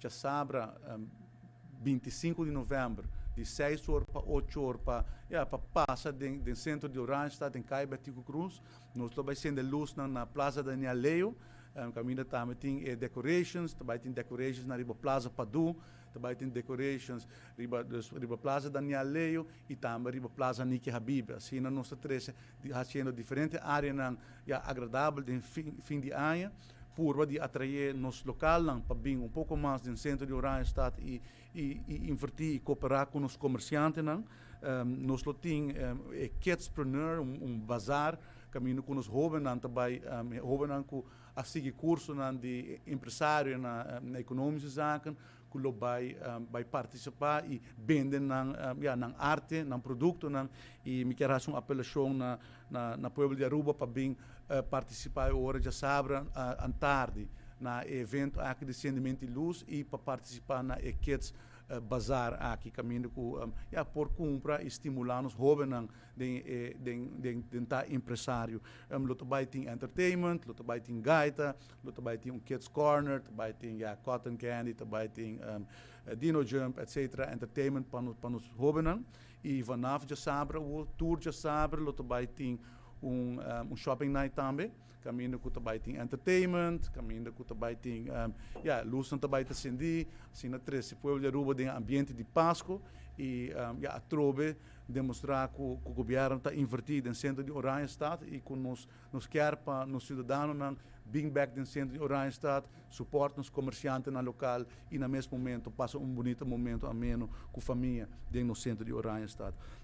já sabra 25 de novembro, de 6 horas para 8 horas, para passar do centro de Orange, está em Caiba Tico Cruz. Nós também sendo luz na Plaza Daniel Leo. Caminho também tem decorations, também tem decorations na riba Plaza Padu, também tem decorations riba Plaza Daniel Leo e também riba Plaza Niki Habib. Assim, nós estamos fazendo diferentes áreas agradáveis de fim de ano, por de atrair nos local para vir pouco mais do centro de Orange e invertir e cooperar com os comerciantes. Nós temos Kidspreneur, bazar, caminho com os jovens também, jovens com a seguir curso de empresário na economische zaken, que vai participar e vender na arte, na produto, e me quero fazer uma apelação na povo de Aruba para vir participar hora de sabra à tarde na evento aqui de acendimento de luz e para participar na Kids bazar aqui caminho com por compra e estimular os jovens de empresário. Loto vai ter entertainment, loto vai ter gaita, loto vai ter kids corner, vai ter cotton candy, vai ter dino jump, etc. Entertainment para os jovens. E vanaf de sabra, o tour de sabra, loto vai ter shopping night também. Caminho que também tem entertainment, caminho que também tem luz também está acendida, assim na três povo de Aruba tem ambiente de Páscoa e a trobe demonstrar que o governo está invertido no centro de Orange Stad e que nos quer para nos cidadãos bring back no centro de Orange Stad, suporta os comerciantes no local e no mesmo momento passa bonito momento ameno com a família dentro do centro de Orange Stad.